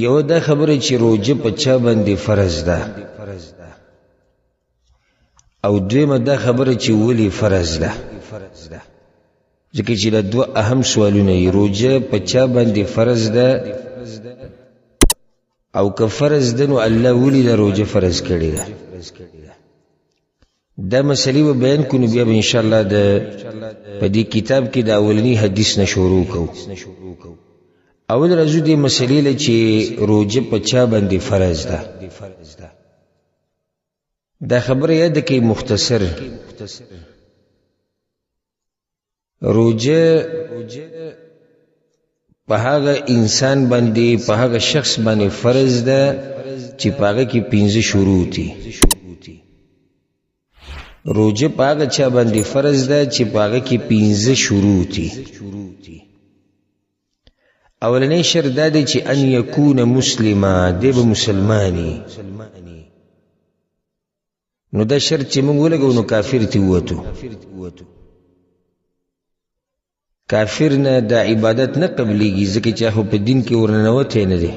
یو دا خبره چې روجه په چا باندې فرض ده او دویمه دا خبره چې ولی فرض ده ځکه چې دا دوه اهم سوالونه یې روجه په چا باندې فرض ده او که فرض ده نو الله ولی دا روجه فرض کړې ده دا مسلې به بیان کو نو بیا به انشاءالله په دې کتاب کې د اولنی حدیث نه شروع کوو اول راځو دې مسلې له چې روجه په چا باندې فرض ده دا خبره یاد کې مختصر روجه په هغه انسان باندې په هغه شخص باندې فرض ده چې په هغه کې 15 شروط دي روجه په هغه چا باندې فرض ده چې په هغه کې 15 شروط دي اولنی شرط دا دی چې ان یکون مسلما دی به مسلمانی نو دا شرط چې موږ ولګو نو کافر تی ووتو کافر نه دا عبادت نه قبلیږي ځکه چې خو په دین کې ورننوتی نه دی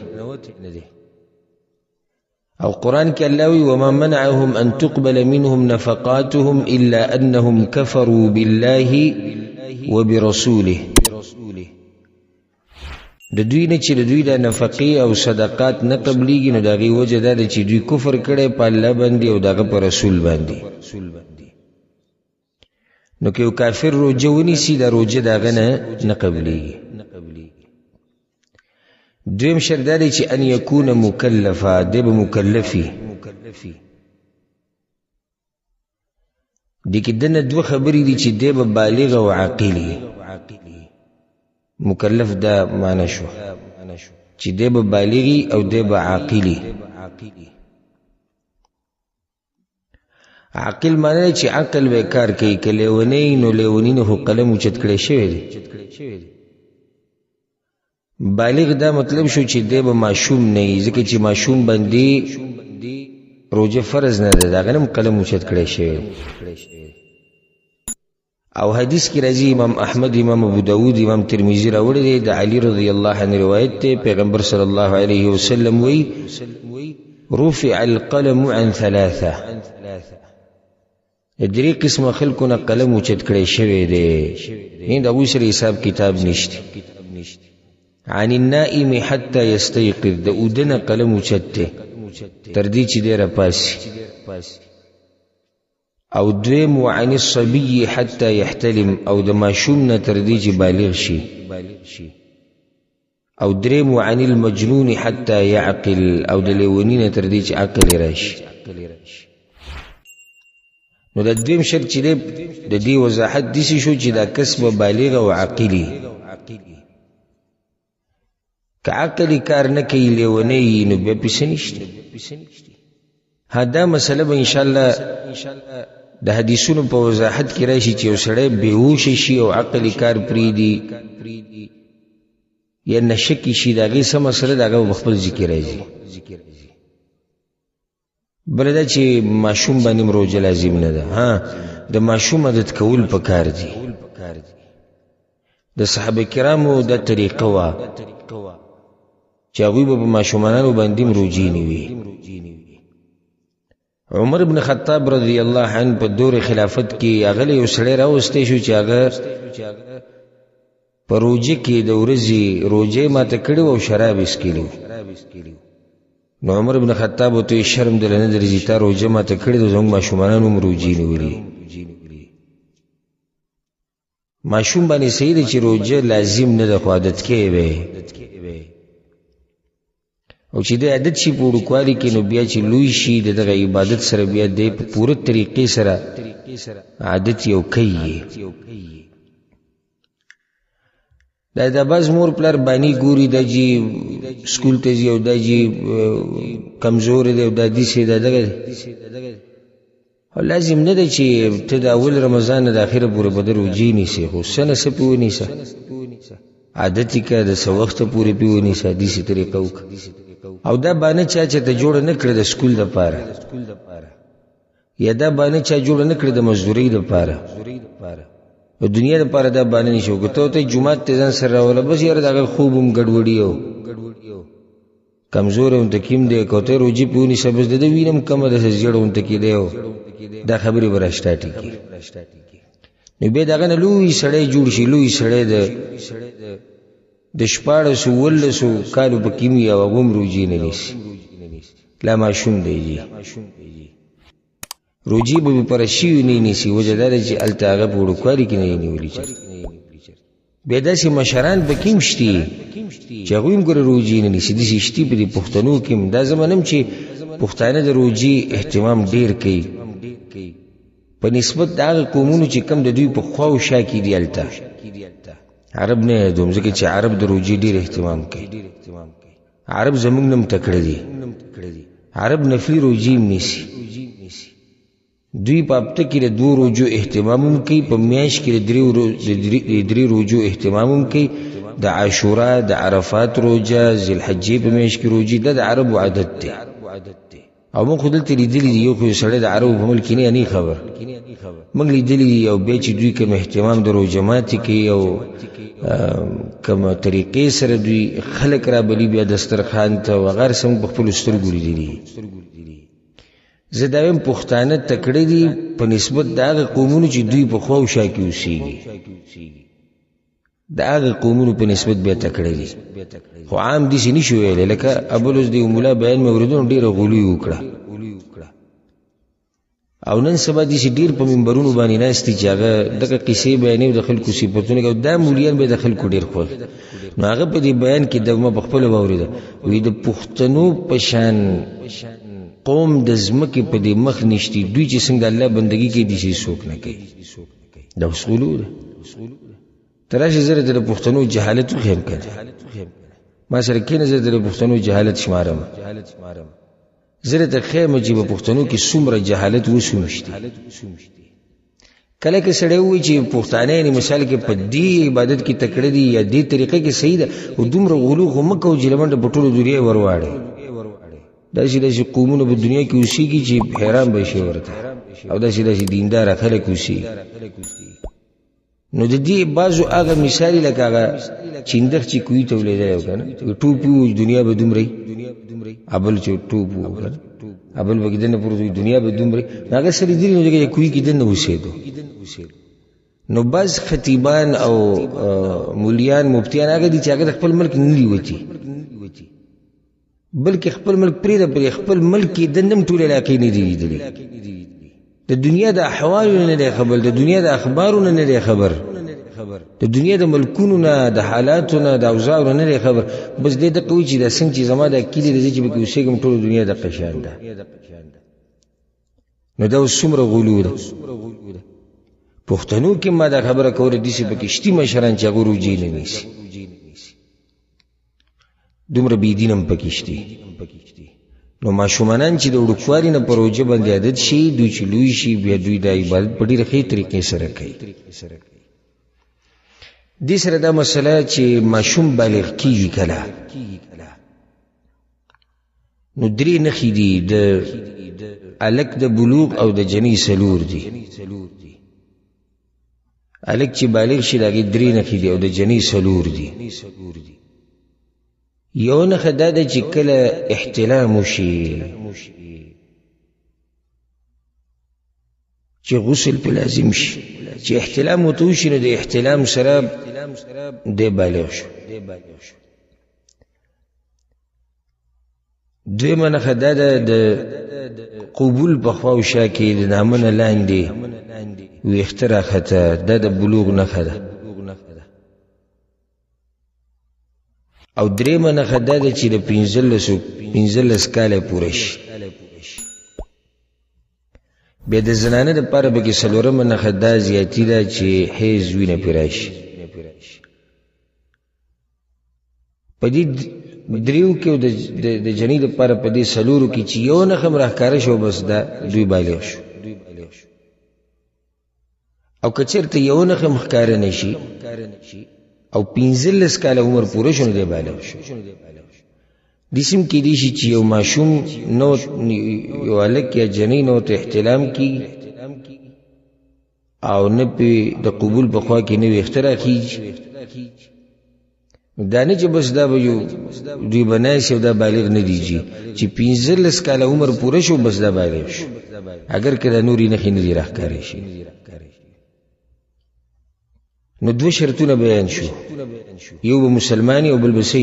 او قرآن کې الله وی وما منعهم ان تقبل منهم نفقاتهم الا انهم كفروا بالله وبرسوله د دوی نه چې د دوی د نفقې او صدقات نه قبلیږي نو د هغې وجه دا ده چې دوی کفر کړی په الله باندې او د هغه په رسول باندې نو که یو کافر روجه ونیسي دا روجه د هغه نه قبلیږي دویم شرط دا دی چې ان یکون مکلفا دی به مکلفي دې کې دنه دوه خبرې دي چې دی به بالغ او عاقلي مکلف دا معنی شو چې دی به بالغي او دی به عاقلي عاقل معنی چې عقل به کار کوي که لیونی نو لیونی نه خو قلم اوچت کړی شوی دی بالغ دا مطلب شو چې دی به ماشوم نه وي ځکه چې ماشوم باندې روجه فرض نه ده د هغه نه قلم اوچت کړی شوی او حدیث کی راځي امام احمد امام ابو داود امام ترمذی راوړی دی د علی رضی الله عنه روایت ته پیغمبر صلی الله علیه وسلم وی رفع القلم عن ثلاثه درې قسم خلقونه قلم اوچت کړی شوی دی هند ابو سره حساب کتاب نشته عن النائم حتى يستيقظ د اودنه قلم اوچت تر دې چې دی راپاسي او دویم وعن الصبي حتى يحتلم او د ماشوم نه تر دې چې بالغ شي او دریم وعن المجنون حتى يعقل او د لیوني نه تر دې چې عقل راشي نو د دویم شرط چې د دې وضاحت داسې شو چې دا کس به بالغ او عاقلي که عقلي کار نه کوي لیونی نو بیا پسې نشته دا مسله به انشاءالله د حدیثونو په وضاحت کې راشي چې یو سړی بېهوشه شي او عقلي کار پرېږدي یا نشه کې شي د هغې څه مسله د هغه به خپل ذکر راځي بله دا چې ماشوم باندې هم روجه لازم نه ده د ماشوم عادت کول پکار دي د صحابه کرامو دا طریقه وه چې هغوی به په ماشومانانو باندې هم روجې نیوي عمر بن خطاب رضی الله عنه په دور خلافت کې هغه یو سړی راوستی شو چې هغه په روجه کې د ورځې روجه ماته کړې او شراب یې څښلي نو عمر بن خطاب ورته شرم دله نه درځي تا روجه ماته کړې ده زموږ ماشومانان هم روجې نیولي ماشوم باندې صحیح دی چې روجه لازم نه ده خو عادت کې به او چې د عادت شي په وړوکوالي کې نو بیا چې لوی شي د دغه عبادت سره بیا دی په پوره طریقې سره عادت یو کوي دا بعض مور پلار بانی ګوري دا جی سکول ته ځي او دا جی کمزور دی او دا داسې دا دغه او لازم نه ده چې ته د اول رمضان نه د اخره پورې به د روجې نیسې خو څه نه څه پې ونیسه عادت یې که د څه وخته پورې پې ونیسه داسې طریقه وکړه او دا بانه چا چې ته جوړه نه کړه د سکول دپاره یا دا بانه چا جوړه نه کړه د مزدورۍ دپاره د دنیا دپاره دا بانه نشي وکړه ته جومات ته ځان سره راوله بس یاره د هغه خوب هم ګډوډي کمزور اونته کیم دی کوته روجي پیونی سبز د وینم کم د زیړ اونته کې دی دا خبرې براشتاټي کی نو به دغه لوی سړی جوړ شي لوی سړی د شپاړسو ولسو کالو په کیمیا او غوم روجي نه نیسي لا ماشوم دی جی روجي به پر شي نه نیسي وجدار چې التاغه پوړو کوي کې نه نیولې چر به داسې مشران به کیم شتي چې غویم ګره روجي نه نیسي د شتي په پښتنو کې دا زمونم چې پښتانه د روجي اهتمام ډیر کوي په نسبت د هغه قومونو چې کم د دوی په خواو شا کې دی الته عرب نه دوم ځکه چې عرب د روجي ډیر اهتمام کوي عرب زمونږ نم تکړه دي عرب نفلی روجي نیسي دوی په هفته کې د 2 روجو اهتمام کوي په میاشت کې د 3 روجو اهتمام کوي د عاشورا د عرفات روجه ذوالحجې په میاشت کې روجي د عربو عادت دی او موږ خو دلته لیدلي دي یو خو سړی د عربو په ملک نه نه خبر موږ لیدلي دي او بیا چې دوی کوم اهتمام د روجه ماتي کوي او کوم طریقې سره دوی خلک را بلی بیا دسترخوان ته وغیر سم په خپل سترګو لیدلي زه دا وایم پښتانه تکړه دي په نسبت د هغه قومونو چې دوی په خواو شا کې اوسېږي د هغه قومونو په نسبت بیا تکړه دي خو عام داسې نشو ویلی لکه ابولوس د مولا بیان مې اورېدو ډېره غلو یې وکړه او نن سبا داسې ډېر په منبرونو باندې ناست دي چې هغه دغه قصې بیانوي د خلکو صفتونه کوي دا مولیان به د خلکو ډېر خوښ نو هغه په دې بیان کې د ما په خپله واورېده وایي د پښتنو په شان قوم د ځمکې په دې مخ نشتی دوی چې څنګه الله بندگی کې دي چې څوک نه کوي دا اصولو ده تراشي زره د پښتنو جهالت خیم کړي ما سره کې نظر د پښتنو جهالت شمارم زره د خیمه چې په پښتنو کې څومره جهالت وسومشتي کله کې سړی وي چې پښتانه نه مثال کې په دې عبادت کې تکړه دي یا دې طریقې کې صحیح ده او دومره غلو هم کو جلمند په ټولو دنیا ورواړي داسې قومونه په دنیا کې اوسېږي چې حیران به شي ورته او داسې دیندار خلک اوسېږي نو د دې بعضو هغه مثال لکه هغه چیندخ چې کوی تولیدای او کنه ټوپو دنیا به دومره ابل چې ټوپو کنه ابل وګدنه پر دنیا به دومره هغه سړي دی نو چې کوی کې دنه اوسېدو نو باز خطیبان او مولیان مفتیان هغه دي چې هغه خپل ملک نه لیوتی بلکې خپل ملک پرې د خپل ملک کې دنم ټول علاقې نه دي لیدلې د دنیا د احوالو نه دی خبر د دنیا د اخبارونو نه دی خبر د دنیا د ملکونو نه د حالاتو نه د اوضاعو نه دی خبر بس دې د کوی چې د څنګه چې زما د کلی د چې به اوسېږم ټول دنیا د قشان ده نو دا څومره غلو ده پښتنو کې ما دا خبره کوله دي چې پکشتي مشران چې غورو جی نه نیسي دومره بيدینم پکشتي نو ماشومانان چې د وړوکوالي نه پروژه باندې عادت شي دوی چې لوی شي بیا دوی د عبادت په ډېرې ښې طریقې سره کوي دې سره دا مسله چې ماشوم بالغ کېږي کله نو درې نښې دي د هلک د بلوغ او د جنۍ څلور دي هلک چې بالغ شي د هغې درې نښې دي او د جنۍ څلور دي یو نښه دا ده چې کله احتلام وشي چې غسل په لازم شي چې احتلام ورته وشي نو د احتلام سره دی بالغ شو دویمه نښه دا ده د قبول په خوا او شا کې د نامه نه لاندې ویښته راښته دا د بلوغ نښه ده او دریمه نښه دا ده چې د 15 کاله پوره شي بیا د زنانه دپاره پکې څلورمه نښه دا زیاتي ده چې حیض وینه پرې راشي په دې دریو کې د جنۍ دپاره په دې څلورو کې چې یو نښه هم راښکاره شو بس دا دوی بالغ شو او که چېرته یو نښه هم ښکاره نه شي او 15 کاله عمر پوره شو نو دی بالغ شو دسم کې دی شي چې یو ماشوم نو یو هلک یا جنۍ نو ته احتلام کی او نه په د قبول په خوا کې نه ویښته راخیږي دا نه چې بس دا به یو دوی بنایسي او دا بالغ نه دیجي چې 15 کاله عمر پوره شو بس دا بالغ شو اگر که دا نوري نښې نه دي راښکارې شي نو دوه شرطونه بیان شو یو به مسلمانی او بل به څه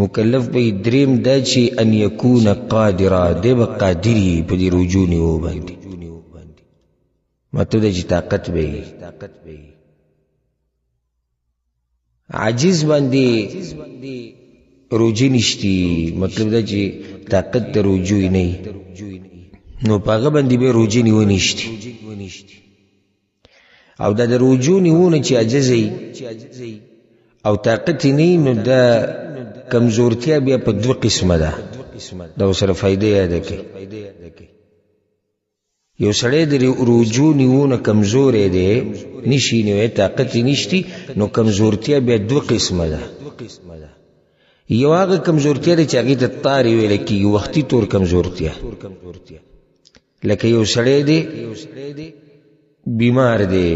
مکلف به دریم دا چې ان یکون قادرا دی به قادر یي په دې رجوع نیو باندې مطلب دا چې طاقت به یي عاجز باندې روجي نشتی مطلب دا چې طاقت د رجوع نه نو پاغه باندې به روجي نیو نشتی او دا د رجوع نیونه چې عاجزي او طاقت نه نو دا کمزورتیا بیا په دوه قسمه ده دا سره فائدې یاد کړئ یو سړی د رجوع نیونه کمزور دی نشي نیوه طاقت نشتی نو کمزورتیا بیا دوه قسمه ده یو هغه کمزورتیا ده چې هغې ته طاري ویل کېږي وختي طور کمزورتیا لکه یو سړی دی بیمار دی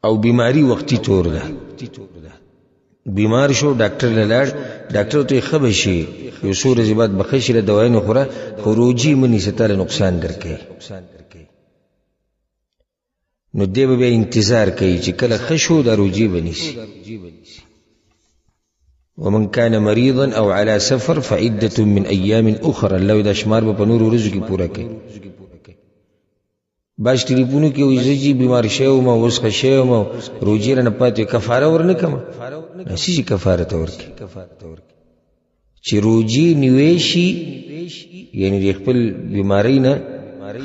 او بیماری وختي طور ده بیمار شو ډاکټر له لاړ ډاکټر ته ښه به شي یو څو ورځې بعد به ښه شي له دوایي نه خوره خو روجي مه نیسه تا له نقصان درکوي نو دی به بیا انتظار کوي چې کله ښه شو دا روجي به نیسي ومن كان مريضا او على سفر فعدة من ايام اخرى الله دا شمار به په نورو ورځو کې پوره کوي باش ټلیفونو کې وایي زه چې بیمار شوم او اوس ښه شوم او روجي رانه پاتې کفاره ورنه کړم نشي چې کفاره ته ورکړي چې روجي نیوی شي یعنی د خپل بیمارۍ نه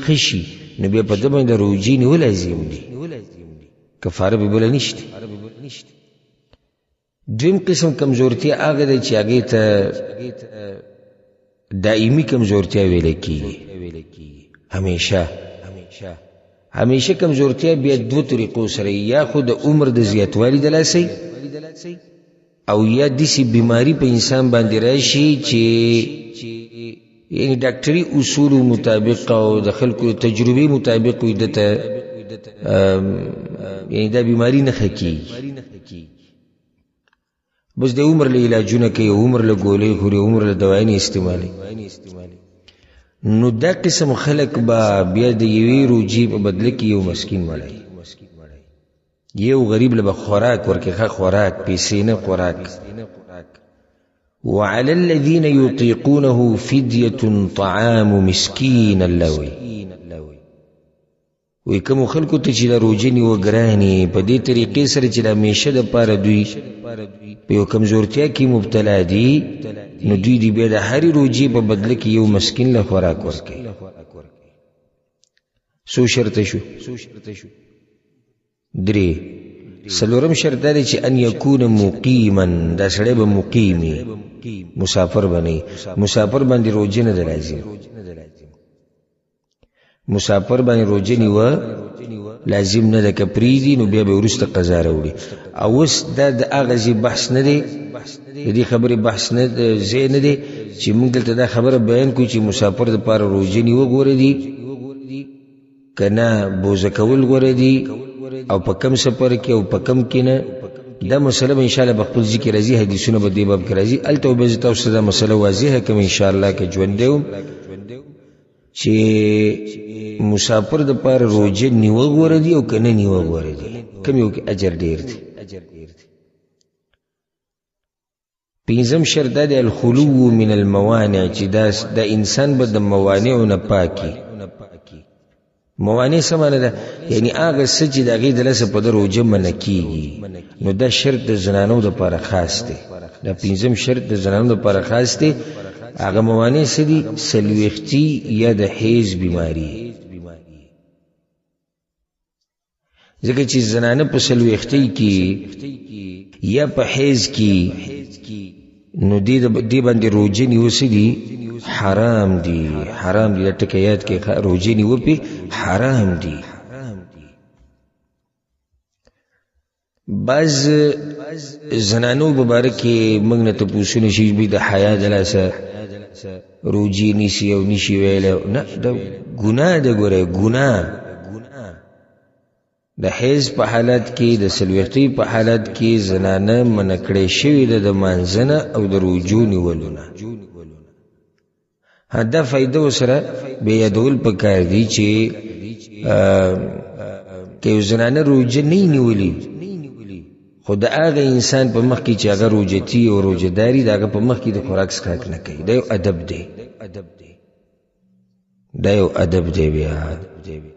ښه شي نو بیا په ده باندې روجي نیول لازم دي کفاره به بله نشته دویم قسم کمزورتیا هغه دی چې هغې ته دائمي کمزورتیا ویلی کېږي همیشه کمزورتیا بیا دوه طریقو سره یا خو د عمر د زیاتوالي د لاسه او یا داسې بیماری په انسان باندې راشي چې یعنی ډاکټري اصولو مطابق او د خلکو تجربې مطابق وي دته یعنی دا بیماری نه ښه کېږي بس د عمر له علاجونه کوي عمر له ګولۍ خوري عمر له دوایي نه استعمالوي نو دا قسم خلق با بیا د یوې روجي په بدله کې یو مسکین مړی یو غریب له به خوراک ورکړي ښه خوراک پیسې نه خوراک وعلى الذين يطيقونه فدية طعام مسكين اللوي وی کوم خلکو ته چې د روجې نیوه ګرانې په دې طریقې سره چې د همیشه دپاره دوی په یو کمزورتیا کې مبتلا دي نو دوی دی بیا د هرې روجې په بدله کې یو مسکین له خوراک ورکوي څو شرطه شو درې څلورم شرط دا دی چې ان یکون مقیما دا سړی به مقیمي مسافر بنی مسافر باندې روجې نه ده لازم مسافر باندې روجې نیوه لازم نه ده که پرېږدي نو بیا به وروسته قضا راوړي او اوس دا د هغه ځای بحث نه دی د دې خبرې بحث نه ځای نه دی چې موږ دلته دا خبره بیان کړو چې مسافر دپاره روجې نیوه غوره دي که نه بوزه کول غوره دي او په کم سفر کې او په کم کې نه دا مسله به انشاءالله په خپل ځای کې راځي حدیثونه به دې باب کې راځي هلته به زه تاسو ته دا مسله واضحه کوم انشاءالله که ژوندی وم چې مسافر دپاره روجه نیوه غوره دي او که نه نیوه غوره دي کوم یو کې اجر ډېر دی پنځم شرط دا دی الخلو من الموانع چې دا انسان به د موانعو نه پاکي موانع څه معنی ده یعنی هغه څه چې د هغې د لاسه په ده روجه منع کېږي نو دا شرط د زنانو دپاره خاص دی دا پنځم شرط د زنانو دپاره خاص دی هغه موانع څه دي څلوېښتي یا د حیض بیماري ځکه چې زنانه په څلوېښتۍ کې یا په حیض کې نو دې باندې روجه نیول څه دي حرام دي دا ټکی یاد کې روجې نیوه پې حرام دي بعض زنانو مبارک کې موږ نه تپوسونه شي دوی د حیا د لاسه روجې نیسي او نشي ویلی نه دا ګناه ده ګوره ګناه د حیض په حالت کې د سلوخي په حالت کې زنانه منکړې شوی د مانځنه او د روجو نیولونه دا فائدہ سره به یادول پکار دي چې که زنانه روجه نه نیولې خو د هغه انسان په مخ کې چې هغه روجتي او روجداري دغه په مخ کې د خوراک څښاک نه کوي دا یو ادب دی بیا